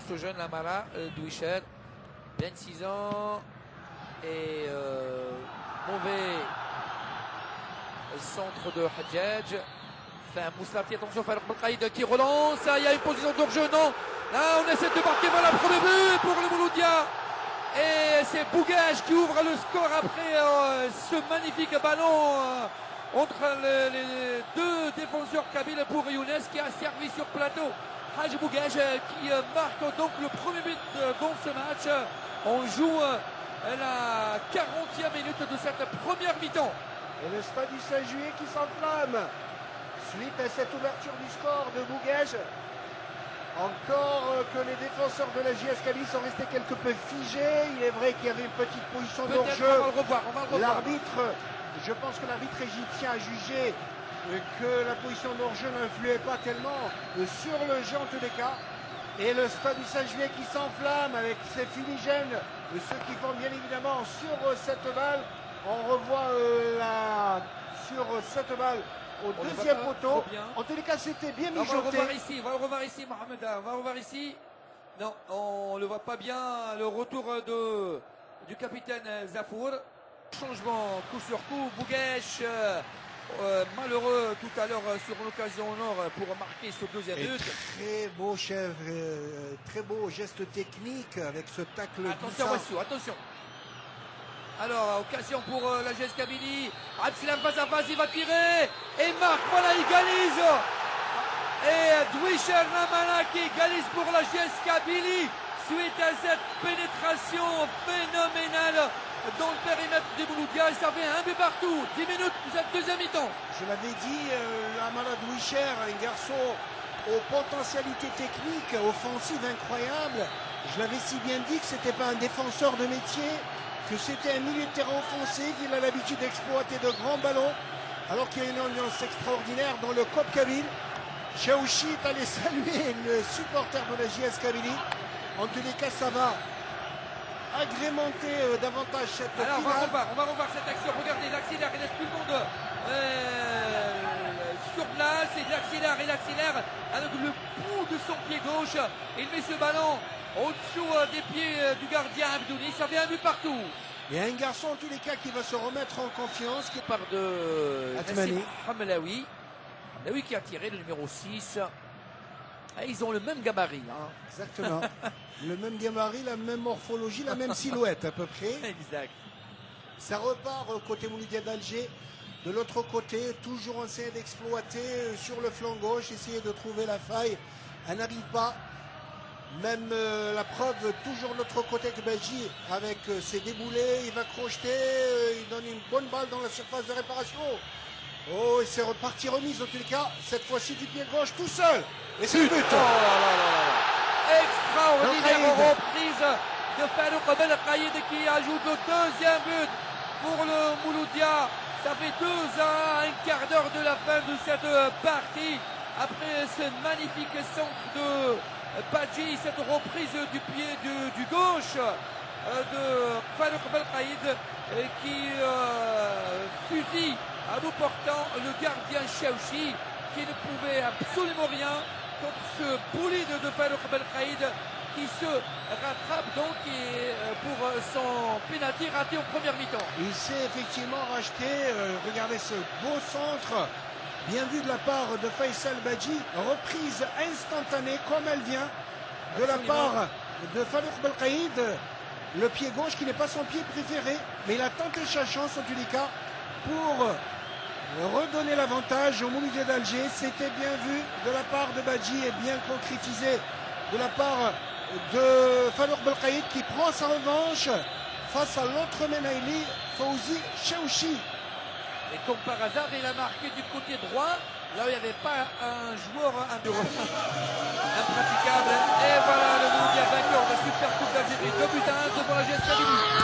ce jeune Lamara Douicher, 26 ans, et mauvais centre de Hadjadj. Enfin, Mouslati, attention, Farouk Belkhaïd qui relance, il y a une position de hors-jeu, non. Là, on essaie de marquer, voilà, premier but pour le Mouloudia. Et c'est Bougage qui ouvre le score après ce magnifique ballon entre les deux défenseurs kabyles pour Younes qui a servi sur plateau. Hadj Bougage qui marque donc le premier but dans ce match. On joue la 40e minute de cette première mi-temps. Et le stade du 16 juillet qui s'enflamme suite à cette ouverture du score de Bougage. Encore que les défenseurs de la JS Kabylie sont restés quelque peu figés. Il est vrai qu'il y avait une petite position d'hors-jeu. On va le revoir. L'arbitre, je pense que l'arbitre égyptien a jugé que la position d'hors-jeu n'influait pas tellement sur le jeu en tous les cas. Et le stade du 16 juillet qui s'enflamme avec ses fumigènes, ceux qui font bien évidemment sur cette balle. On revoit sur cette balle au deuxième poteau. En tous les cas, c'était bien mijoté. On va le revoir ici, Mohamed. On va le revoir ici. Non, on ne le voit pas bien. Le retour du capitaine Zafour. Changement coup sur coup. Bouguesh, malheureux tout à l'heure sur l'occasion au nord pour marquer ce deuxième but. Très beau chef, très beau geste technique avec ce tacle. Attention, Wassou, attention. Alors, occasion pour la JS Kabylie. Abdeslam face à face, il va tirer. Et marque, voilà, il égalise. Et Douicher Lamala qui égalise pour la JS Kabylie. Suite à cette pénétration phénoménale dans le périmètre du Mouloudia. Ça fait un but partout. 10 minutes pour cette deuxième mi-temps. Je l'avais dit, Lamala Douicher, un garçon aux potentialités techniques, offensives incroyables. Je l'avais si bien dit que c'était pas un défenseur de métier, que c'était un milieu de terrain offensif. Il a l'habitude d'exploiter de grands ballons, alors qu'il y a une ambiance extraordinaire dans le COP Kabyle. Chaouchi est allé saluer le supporter de la JS Kabylie. En tous les cas, ça va agrémenter davantage cette finale. On va revoir cette action. Regardez, l'accélère, il laisse tout le monde sur place. Et il accélère avec le bout de son pied gauche. Il met ce ballon au-dessous des pieds du gardien Abdouni. Ça fait un but partout. Il y a un garçon en tous les cas qui va se remettre en confiance. Qui part de Atmani Hamlaoui. Hamlaoui qui a tiré le numéro 6. Et ils ont le même gabarit. Hein. Exactement. Le même gabarit, la même morphologie, la même silhouette à peu près. Exact. Ça repart côté Mouloudia d'Alger. De l'autre côté, toujours essayer d'exploiter sur le flanc gauche, essayer de trouver la faille. Elle n'arrive pas. Même la preuve, toujours de l'autre côté que Belgi avec ses déboulés, il va crocheter, il donne une bonne balle dans la surface de réparation. Oh, et c'est reparti remise en tous les cas, cette fois-ci du pied gauche tout seul. Et c'est le but. Extraordinaire reprise de Farouk Belkhaïd qui ajoute le deuxième but pour le Mouloudia. Ça fait 2-1, un quart d'heure de la fin de cette partie. Après ce magnifique centre de Badji, cette reprise du pied du gauche de Farouk Belkhaïd qui fusille à bout portant le gardien Chaouchi qui ne pouvait absolument rien contre ce bolide de Farouk Belkhaïd qui se rattrape donc pour son pénalty raté en première mi-temps. Il s'est effectivement racheté, regardez ce beau centre. Bien vu de la part de Faisal Badji, reprise instantanée comme elle vient de la part de Farouk Belkhaïd. Le pied gauche qui n'est pas son pied préféré, mais il a tenté sa chance en tous les cas pour redonner l'avantage au Mouloudia d'Alger. C'était bien vu de la part de Badji et bien concrétisé de la part de Farouk Belkhaïd qui prend sa revanche face à l'autre Menaili, Fawzi Chaouchi. Et comme par hasard, il a marqué du côté droit, là où il n'y avait pas un joueur impraticable. Et voilà le Mouloudia vainqueur de la Super Coupe d'Algérie. 2-1 devant la JS Kabylie.